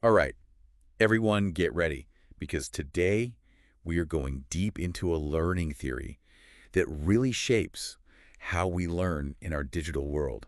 All right, everyone get ready, because today we are going deep into a learning theory that really shapes how we learn in our digital world.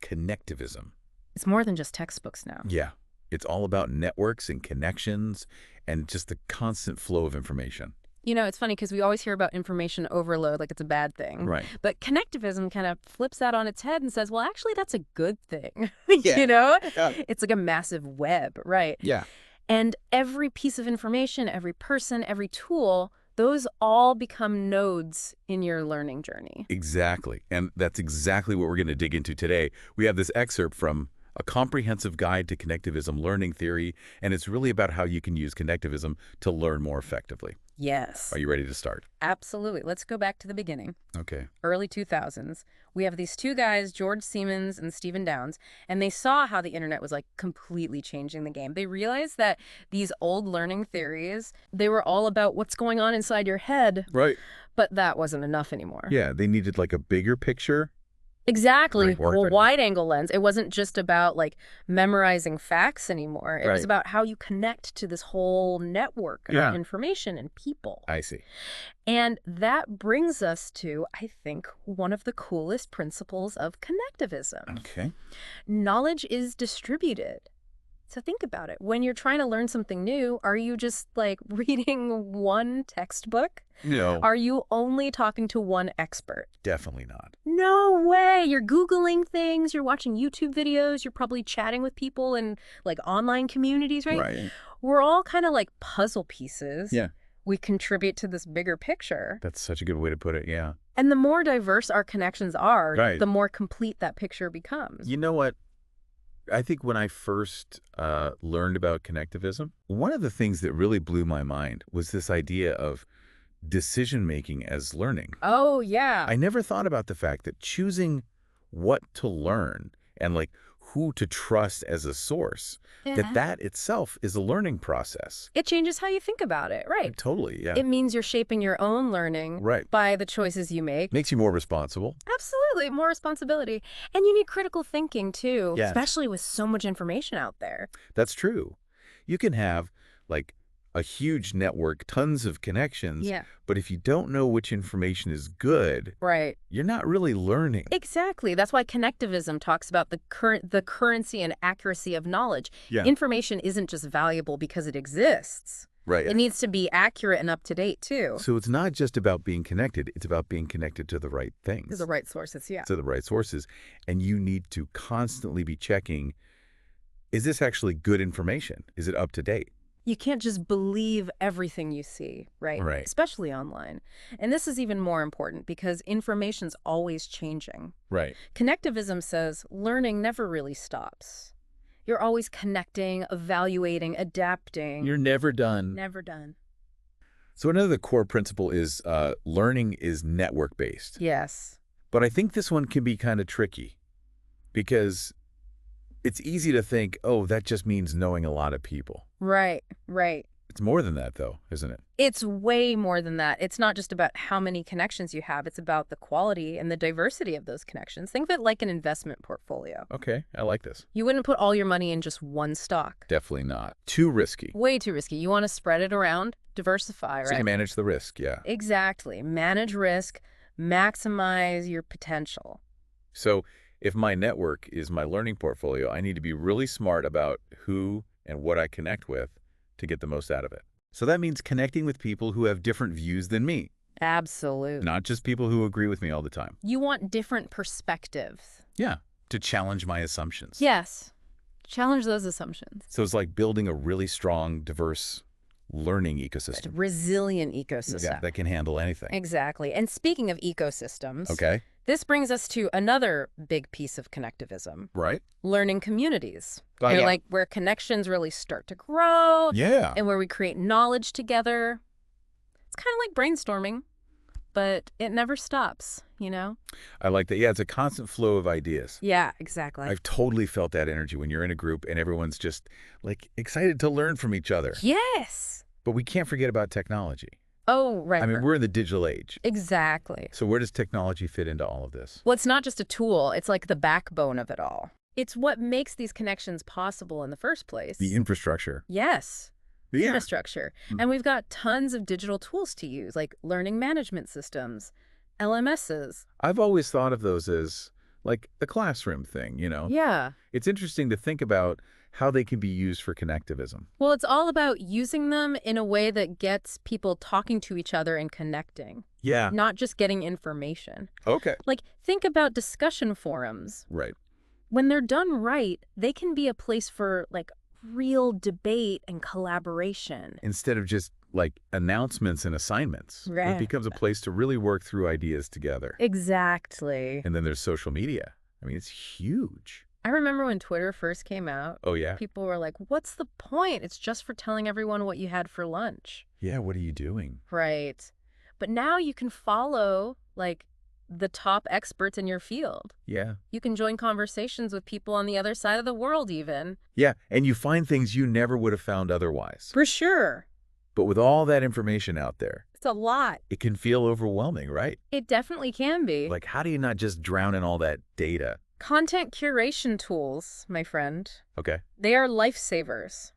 Connectivism. It's more than just textbooks now. Yeah, it's all about networks and connections and just the constant flow of information. It's funny because we always hear about information overload like it's a bad thing. Right. But connectivism kind of flips that on its head and says, well, actually, that's a good thing. Yeah. You know? Yeah. It's like a massive web, right? Yeah. And every piece of information, every person, every tool, those all become nodes in your learning journey. Exactly. And that's exactly what we're going to dig into today. We have this excerpt from A Comprehensive Guide to Connectivism Learning Theory, and it's really about how you can use connectivism to learn more effectively. Yes. Are you ready to start? Absolutely. Let's go back to the beginning. Okay. Early 2000s. We have these two guys, George Siemens and Stephen Downes, and they saw how the internet was like completely changing the game. They realized that these old learning theories, they were all about what's going on inside your head, Right. but that wasn't enough anymore. Yeah, they needed like a bigger picture. Exactly. Right. Well, wide angle lens. It wasn't just about like memorizing facts anymore. It was Right. about how you connect to this whole network Yeah. of information and people. I see. And that brings us to, I think, one of the coolest principles of connectivism. Okay. Knowledge is distributed. So think about it. When you're trying to learn something new, are you just like reading one textbook? No, Are you only talking to one expert? definitely not. No way. You're Googling things, you're watching YouTube videos, you're probably chatting with people in like online communities, right? Right. We're all kind of like puzzle pieces. Yeah. We contribute to this bigger picture. That's such a good way to put it. Yeah. And the more diverse our connections are, Right. the more complete that picture becomes. You know what? I think when I first learned about connectivism, one of the things that really blew my mind was this idea of decision-making as learning. Oh, yeah. I never thought about the fact that choosing what to learn and like who to trust as a source, that itself is a learning process. It changes how you think about it, right? Totally, yeah. It means you're shaping your own learning Right. by the choices you make. Makes you more responsible. Absolutely, more responsibility. And you need critical thinking, too, Yes. especially with so much information out there. That's true. You can have like a huge network, tons of connections, Yeah. but if you don't know which information is good, Right. you're not really learning. Exactly. That's why connectivism talks about the currency and accuracy of knowledge. Yeah. Information isn't just valuable because it exists. Right. It needs to be accurate and up to date, too. So it's not just about being connected, it's about being connected to the right things. To the right sources, yeah. To the right sources. And you need to constantly be checking, is this actually good information? Is it up to date? You can't just believe everything you see, right? Right. Especially online. And this is even more important because information's always changing. Right. Connectivism says learning never really stops. You're always connecting, evaluating, adapting. You're never done. Never done. So another core principle is learning is network-based. Yes. But I think this one can be kind of tricky because it's easy to think, oh, that just means knowing a lot of people. Right, right. It's more than that, though, isn't it? It's way more than that. It's not just about how many connections you have. It's about the quality and the diversity of those connections. Think of it like an investment portfolio. Okay, I like this. You wouldn't put all your money in just one stock. Definitely not. Too risky. Way too risky. You want to spread it around, diversify, right? So you manage the risk, yeah. Exactly. Manage risk, maximize your potential. So if my network is my learning portfolio, I need to be really smart about who and what I connect with to get the most out of it. So that means connecting with people who have different views than me, Absolutely. not just people who agree with me all the time. You want different perspectives. Yeah, to challenge my assumptions. Yes. Challenge those assumptions. So it's like building a really strong, diverse learning ecosystem. Resilient ecosystem. Yeah, that can handle anything. Exactly. And speaking of ecosystems, Okay, this brings us to another big piece of connectivism, right? learning communities. Oh, They're yeah. like where connections really start to grow Yeah. and where we create knowledge together. It's kind of like brainstorming, but it never stops, you know? I like that. Yeah, it's a constant flow of ideas. Yeah, exactly. I've totally felt that energy when you're in a group and everyone's just like excited to learn from each other. Yes. But we can't forget about technology. Oh, right. I mean, we're in the digital age. Exactly. So where does technology fit into all of this? Well, it's not just a tool. It's like the backbone of it all. It's what makes these connections possible in the first The place. infrastructure. Yes. Yeah. Infrastructure. Mm. And we've got tons of digital tools to use, like learning management systems, LMSs. I've always thought of those as like the classroom thing, you know? Yeah. It's interesting to think about how they can be used for connectivism. Well, it's all about using them in a way that gets people talking to each other and connecting, Yeah. not just getting information. Okay. Like, think about discussion forums. Right. When they're done right, they can be a place for, like, real debate and collaboration. Instead of just like announcements and assignments, it Right. becomes a place to really work through ideas together. Exactly. And then there's social media. I mean, it's huge. I remember when Twitter first came out, Oh, yeah? people were like, what's the point? It's just for telling everyone what you had for lunch. Yeah, what are you doing? Right. But now you can follow, like, the top experts in your field. Yeah. You can join conversations with people on the other side of the world, even. Yeah, and you find things you never would have found otherwise. For sure. But with all that information out there, It's a lot. it can feel overwhelming, right? It definitely can be. Like, how do you not just drown in all that data? Content curation tools, my friend. Okay. They are lifesavers.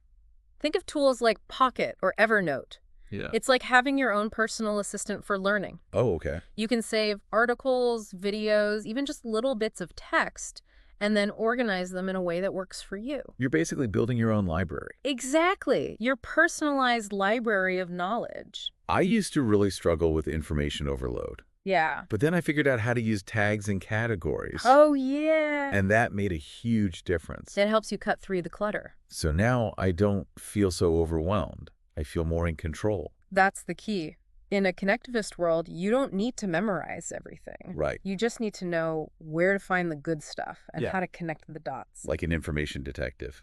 Think of tools like Pocket or Evernote. Yeah. It's like having your own personal assistant for learning. Oh, okay. You can save articles, videos, even just little bits of text, and then organize them in a way that works for you. You're basically building your own library. Exactly. Your personalized library of knowledge. I used to really struggle with information overload. Yeah. But then I figured out how to use tags and categories. Oh, yeah. And that made a huge difference. It helps you cut through the clutter. So now I don't feel so overwhelmed. I feel more in control. That's the key. In a connectivist world, you don't need to memorize everything. Right. You just need to know where to find the good stuff and Yeah. how to connect the dots. Like an information detective.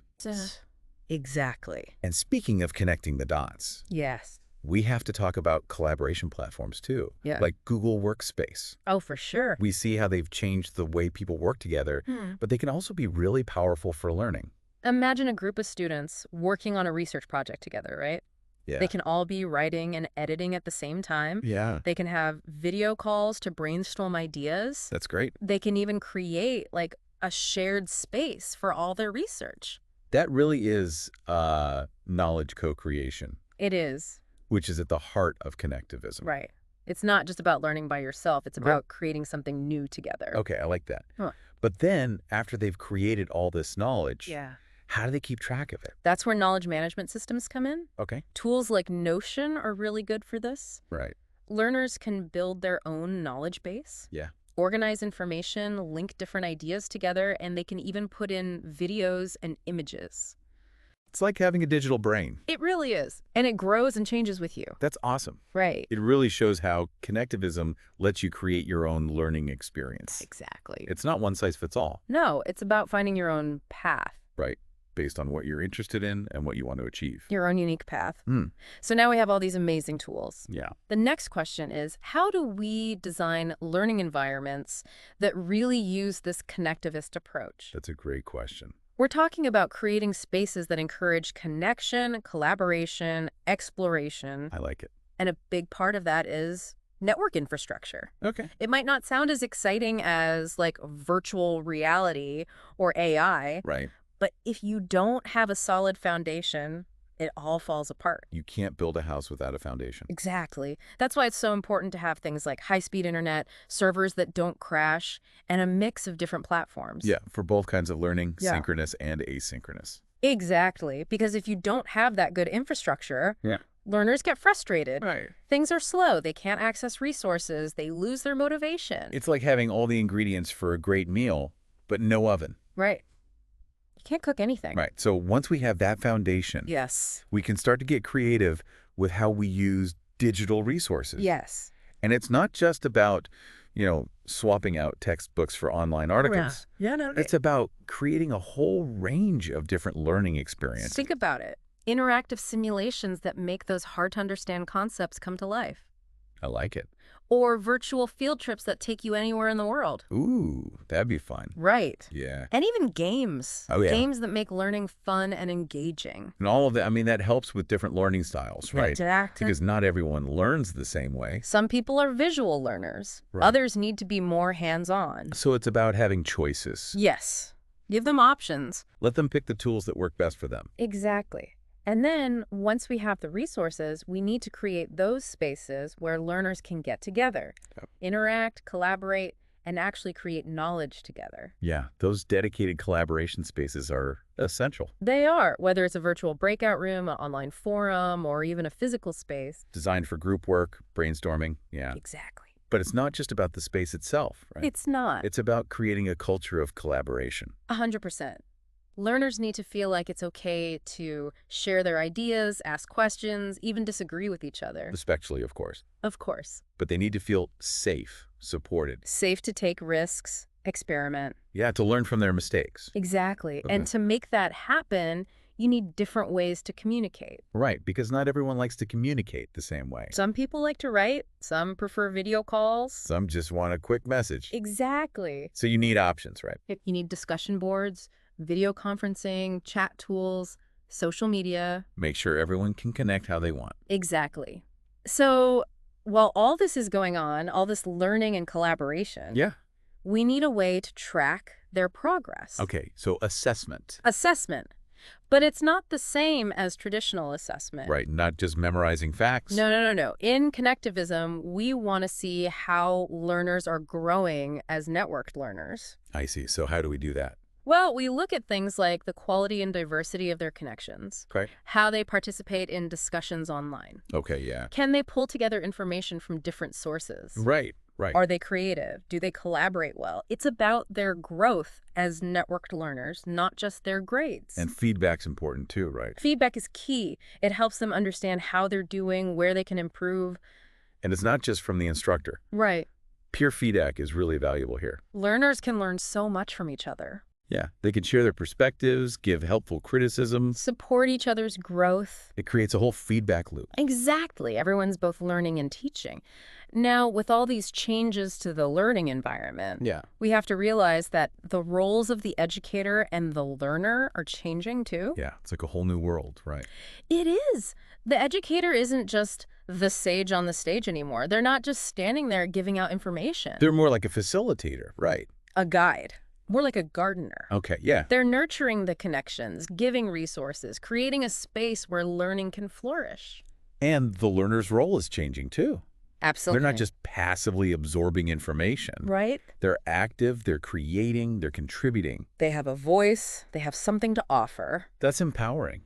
Exactly. And speaking of connecting the dots, Yes. we have to talk about collaboration platforms too. Yeah. Like Google Workspace. Oh, for sure. We see how they've changed the way people work together, but they can also be really powerful for learning. Imagine a group of students working on a research project together, right? Yeah. They can all be writing and editing at the same time. Yeah. They can have video calls to brainstorm ideas. That's great. They can even create like a shared space for all their research. That really is knowledge co-creation, It is, which is at the heart of connectivism. right. It's not just about learning by yourself. It's Right. about creating something new together. Okay, I like that. Huh. But then, after they've created all this knowledge, Yeah. how do they keep track of it? That's where knowledge management systems come in. Okay. Tools like Notion are really good for this. Right. Learners can build their own knowledge base. Yeah. Organize information, link different ideas together, and they can even put in videos and images. It's like having a digital brain. It really is. And it grows and changes with you. That's awesome. Right. It really shows how connectivism lets you create your own learning experience. Exactly. It's not one size fits all. No, it's about finding your own path, Right. Based on what you're interested in and what you want to achieve. your own unique path. Hmm. So now we have all these amazing tools. Yeah. The next question is, how do we design learning environments that really use this connectivist approach? That's a great question. We're talking about creating spaces that encourage connection, collaboration, exploration, I like it. and a big part of that is network infrastructure. Okay. It might not sound as exciting as like virtual reality or AI, Right. but if you don't have a solid foundation, it all falls apart. You can't build a house without a foundation. Exactly. That's why it's so important to have things like high-speed internet, servers that don't crash, and a mix of different platforms. Yeah, for both kinds of learning, Yeah. synchronous and asynchronous. Exactly. Because if you don't have that good infrastructure, Yeah. learners get frustrated. Right. Things are slow. They can't access resources. They lose their motivation. It's like having all the ingredients for a great meal, but no oven. Right. You can't cook anything. Right. So once we have that foundation, Yes. we can start to get creative with how we use digital resources. Yes. And it's not just about, swapping out textbooks for online articles. Yeah, no. It's about creating a whole range of different learning experiences. Think about it. Interactive simulations that make those hard-to-understand concepts come to life. I like it. Or virtual field trips that take you anywhere in the world. Ooh, that'd be fun. Right. Yeah. And even games. Oh, yeah. Games that make learning fun and engaging. And all of that, that helps with different learning styles, right? Exactly. Because not everyone learns the same way. Some people are visual learners. Right. Others need to be more hands-on. So it's about having choices. Yes. Give them options. Let them pick the tools that work best for them. Exactly. And then, once we have the resources, we need to create those spaces where learners can get together, Yep. interact, collaborate, and actually create knowledge together. Yeah, those dedicated collaboration spaces are essential. They are, whether it's a virtual breakout room, an online forum, or even a physical space. Designed for group work, brainstorming, yeah. Exactly. But it's not just about the space itself, right? It's not. It's about creating a culture of collaboration. 100%. Learners need to feel like it's okay to share their ideas, ask questions, even disagree with each other. Respectfully, of course. Of course. But they need to feel safe, supported. Safe to take risks, experiment. Yeah, to learn from their mistakes. Exactly. Okay. And to make that happen, you need different ways to communicate. Right, because not everyone likes to communicate the same way. Some people like to write, some prefer video calls. Some just want a quick message. Exactly. So you need options, right? You need discussion boards, video conferencing, chat tools, social media. Make sure everyone can connect how they want. Exactly. So while all this is going on, all this learning and collaboration, Yeah. we need a way to track their progress. Okay, so assessment. Assessment. But it's not the same as traditional assessment. Right, not just memorizing facts. No. In Connectivism, we want to see how learners are growing as networked learners. I see. So how do we do that? Well, we look at things like the quality and diversity of their connections, Okay. how they participate in discussions online. Okay, yeah. Can they pull together information from different sources? Right. Are they creative? Do they collaborate well? It's about their growth as networked learners, not just their grades. And feedback's important too, right? Feedback is key. It helps them understand how they're doing, where they can improve. And it's not just from the instructor. Right. Peer feedback is really valuable here. Learners can learn so much from each other. Yeah, they can share their perspectives, give helpful criticisms. Support each other's growth. It creates a whole feedback loop. Exactly. Everyone's both learning and teaching. Now, with all these changes to the learning environment, Yeah. we have to realize that the roles of the educator and the learner are changing too. Yeah, it's like a whole new world, right? It is. The educator isn't just the sage on the stage anymore. They're not just standing there giving out information. They're more like a facilitator, right? A guide. More like a gardener. Okay, yeah. They're nurturing the connections, giving resources, creating a space where learning can flourish. And the learner's role is changing too. Absolutely. They're not just passively absorbing information. Right? They're active, they're creating, they're contributing. They have a voice. They have something to offer. That's empowering,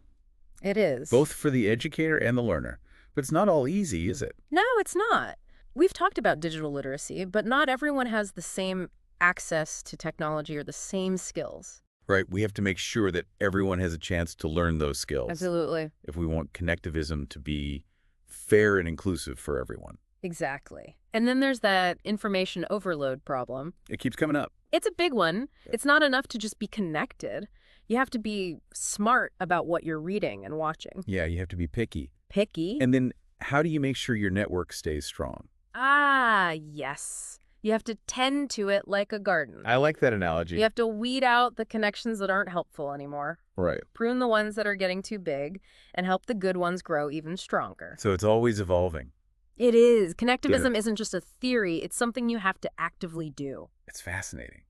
It is. both for the educator and the learner. But it's not all easy, is it? No, it's not. We've talked about digital literacy, but not everyone has the same access to technology or the same skills. Right, we have to make sure that everyone has a chance to learn those skills. Absolutely. If we want connectivism to be fair and inclusive for everyone. Exactly. And then there's that information overload problem. It keeps coming up. It's a big one. It's not enough to just be connected. You have to be smart about what you're reading and watching. Yeah, you have to be picky. Picky. And then how do you make sure your network stays strong? Ah, yes. You have to tend to it like a garden. I like that analogy. You have to weed out the connections that aren't helpful anymore. Right. Prune the ones that are getting too big and help the good ones grow even stronger. So it's always evolving. It is. Connectivism isn't just a theory. It's something you have to actively do. It's fascinating.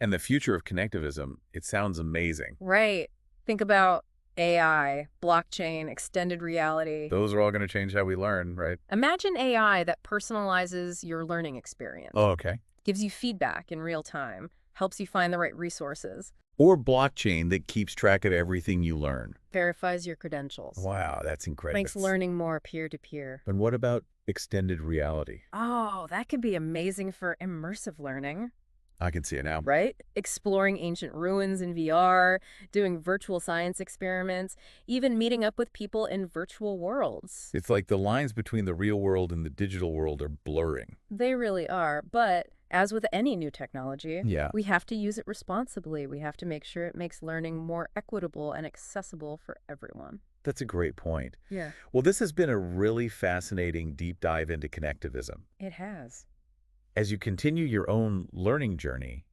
And the future of connectivism, it sounds amazing. Right. Think about AI, blockchain, extended reality. Those are all going to change how we learn, right? Imagine AI that personalizes your learning experience. Oh, okay. Gives you feedback in real time, helps you find the right resources, Or blockchain that keeps track of everything you learn. verifies your credentials. Wow, that's incredible. Makes learning more peer-to-peer. But what about extended reality? Oh, that could be amazing for immersive learning, I can see it now. right? Exploring ancient ruins in VR, doing virtual science experiments, even meeting up with people in virtual worlds. It's like the lines between the real world and the digital world are blurring. They really are, but as with any new technology, Yeah. we have to use it responsibly. We have to make sure it makes learning more equitable and accessible for everyone. That's a great point. Yeah, Well, this has been a really fascinating deep dive into connectivism. it has. As you continue your own learning journey,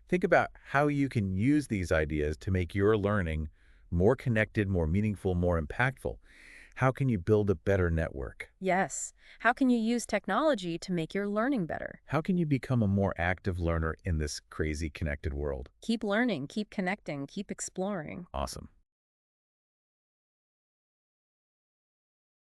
think about how you can use these ideas to make your learning more connected, more meaningful, more impactful. How can you build a better network? Yes. How can you use technology to make your learning better? How can you become a more active learner in this crazy connected world? Keep learning, keep connecting, keep exploring. Awesome.